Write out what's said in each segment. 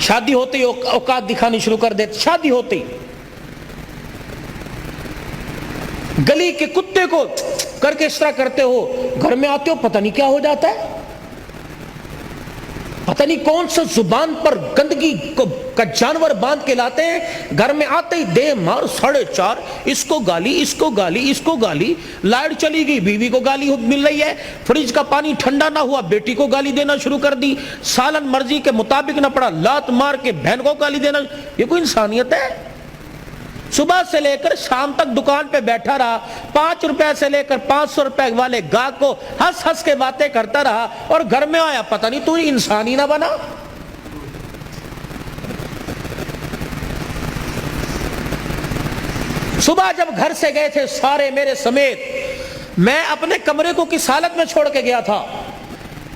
شادی ہوتے ہی اوقات دکھانی شروع کر دیتے، شادی ہوتے ہی گلی کے کتے کو کر کے اس طرح کرتے ہو، گھر میں آتے ہو پتہ نہیں کیا ہو جاتا ہے، پتہ نہیں کون سا زبان پر گندگی کا جانور باندھ کے لاتے ہیں، گھر میں آتے ہی دے مار 4:30، اس کو گالی اس کو گالی اس کو گالی، لائٹ چلی گئی بیوی کو گالی مل رہی ہے، فریج کا پانی ٹھنڈا نہ ہوا بیٹی کو گالی دینا شروع کر دی، سالن مرضی کے مطابق نہ پڑا لات مار کے بہن کو گالی دینا۔ یہ کوئی انسانیت ہے؟ صبح سے لے کر شام تک دکان پہ بیٹھا رہا، 5 روپے سے لے کر 500 روپے والے گاہک کو ہنس ہنس کے باتیں کرتا رہا، اور گھر میں آیا پتہ نہیں تو انسان ہی نہ بنا۔ صبح جب گھر سے گئے تھے سارے میرے سمیت، میں اپنے کمرے کو کس حالت میں چھوڑ کے گیا تھا،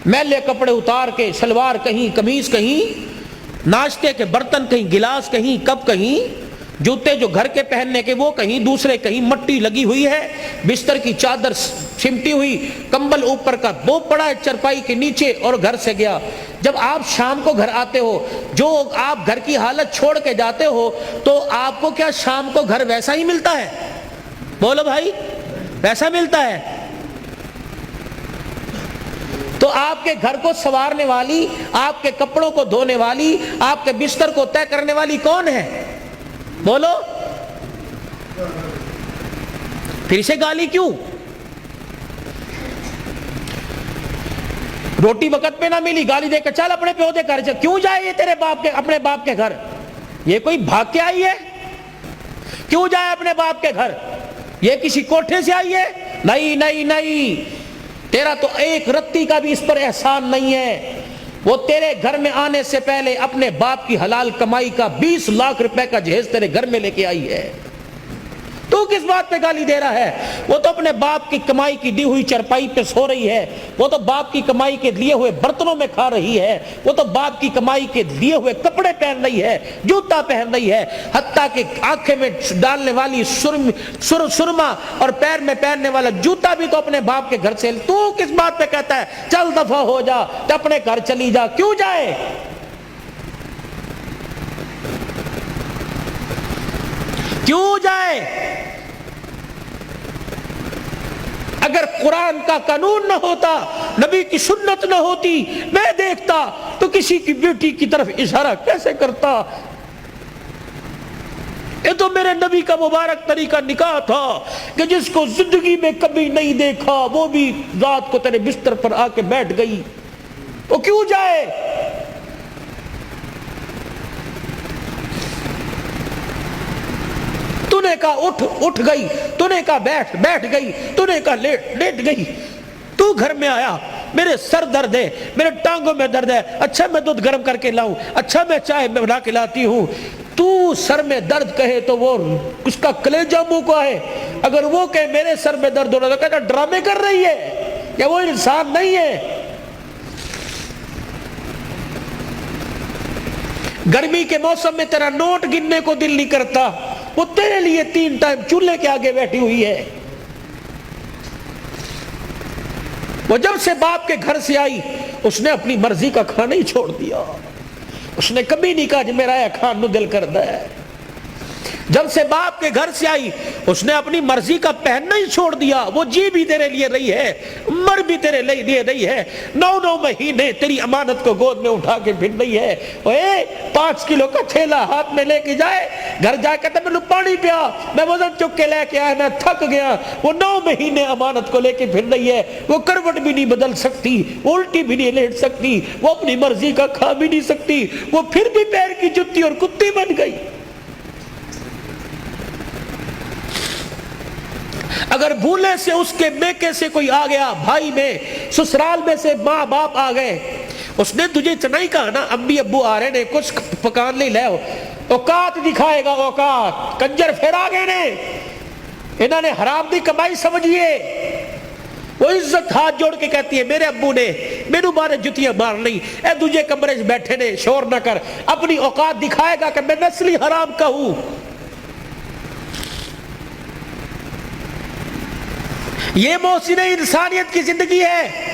میلے کپڑے اتار کے، شلوار کہیں، قمیض کہیں، ناشتے کے برتن کہیں، گلاس کہیں، کپ کہیں، جوتے جو گھر کے پہننے کے وہ کہیں، دوسرے کہیں، مٹی لگی ہوئی ہے، بستر کی چادر سمٹی ہوئی، کمبل اوپر کا وہ پڑا ہے چرپائی کے نیچے، اور گھر سے گیا۔ جب آپ شام کو گھر آتے ہو، جو آپ گھر کی حالت چھوڑ کے جاتے ہو، تو آپ کو کیا شام کو گھر ویسا ہی ملتا ہے؟ بولو بھائی، ویسا ملتا ہے؟ تو آپ کے گھر کو سنوارنے والی، آپ کے کپڑوں کو دھونے والی، آپ کے بستر کو طے کرنے والی کون ہے؟ بولو، پھر سے گالی کیوں؟ روٹی وقت پہ نہ ملی، گالی دے کر چل اپنے پیودے گھر چل۔ کیوں جائے یہ تیرے باپ کے، اپنے باپ کے گھر؟ یہ کوئی بھاگ کے آئی ہے؟ کیوں جائے اپنے باپ کے گھر؟ یہ کسی کوٹھے سے آئی ہے؟ نہیں نہیں نہیں، تیرا تو ایک رتی کا بھی اس پر احسان نہیں ہے۔ وہ تیرے گھر میں آنے سے پہلے اپنے باپ کی حلال کمائی کا 20 لاکھ روپے کا جہیز تیرے گھر میں لے کے آئی ہے، تو کس بات پہ گالی دے رہا ہے؟ وہ تو اپنے باپ کی کمائی کی دی ہوئی چرپائی پہ سو رہی ہے، وہ تو باپ کی کمائی کے لیے ہوئے برتنوں میں کھا رہی ہے، وہ تو باپ کی کمائی کے لیے ہوئے کپڑے پہن رہی ہے، جوتا پہن رہی ہے، حتیٰ کہ آنکھیں میں ڈالنے والی سرما اور پیر میں پہننے والا جوتا بھی تو اپنے باپ کے گھر سے۔ تو کس بات پہ کہتا ہے چل دفع ہو جا، اپنے گھر چلی جا؟ کیوں جائے؟ کیوں جائے؟ اگر قرآن کا قانون نہ ہوتا، نبی کی سنت نہ ہوتی، میں دیکھتا تو کسی کی بیٹی کی طرف اشارہ کیسے کرتا؟ یہ تو میرے نبی کا مبارک طریقہ نکاح تھا کہ جس کو زندگی میں کبھی نہیں دیکھا وہ بھی رات کو تیرے بستر پر آ کے بیٹھ گئی، وہ کیوں جائے؟ تو نے کہا اٹھ گئی، تو نے کہا بیٹھ گئی، تو نے کہا لیٹ گئی۔ تو گھر میں آیا، میرے سر درد ہے، میرے ٹانگوں میں درد ہے، اچھا میں دودھ گرم کر کے لاؤں، اچھا میں چائے بنا کے لاتی ہوں۔ تو سر میں درد کہے تو وہ اس کا کلیجہ منہ کو ہے، اگر وہ کہے میرے سر میں درد ہو رہا تو کہتا ڈرامے کر رہی ہے، یا وہ انسان نہیں ہے؟ گرمی کے موسم میں تیرا نوٹ گننے کو دل نہیں کرتا، وہ تیرے لیے 3 ٹائم چولہے کے آگے بیٹھی ہوئی ہے۔ وہ جب سے باپ کے گھر سے آئی اس نے اپنی مرضی کا کھانا ہی چھوڑ دیا، اس نے کبھی نہیں کہا کہ میرا یہ کھان نو دل کرتا ہے۔ جب سے باپ کے گھر سے آئی اس نے اپنی مرضی کا پہننا ہی چھوڑ دیا۔ وہ جی بھی تیرے لیے رہی ہے، مر بھی تیرے لیے رہی ہے، 9 مہینے تیری امانت کو گود میں اٹھا کے پھر رہی ہے۔ 5 کلو کا تھیلا ہاتھ میں لے کے جائے، گھر جا کے میں پانی پیا، میں وزن چک کے لے کے آیا، میں تھک گیا۔ وہ 9 مہینے امانت کو لے کے پھر رہی ہے، وہ کروٹ بھی نہیں بدل سکتی، وہ الٹی بھی نہیں لیٹ سکتی، وہ اپنی مرضی کا کھا بھی نہیں سکتی، وہ پھر بھی پیر کی جتی اور کتی بن گئی۔ اگر بھولے سے اس کے میکے سے کوئی آ گیا، بھائی میں، سسرال میں سے ماں باپ آ گئے، اس نے تجھے اتنا ہی کہا نا امی ابو آ رہے نے کچھ پکان نہیں لے، اوقات دکھائے گا، اوقات کنجر پھر آ گئے نے، انہوں نے حرام دی کمائی سمجھیے۔ وہ عزت ہاتھ جوڑ کے کہتی ہے میرے ابو نے میرے بارے جتیاں مار لی، اے تجھے کمرے بیٹھے نے شور نہ کر، اپنی اوقات دکھائے گا کہ میں نسلی حرام کا ہوں۔ یہ محسن انسانیت کی زندگی ہے۔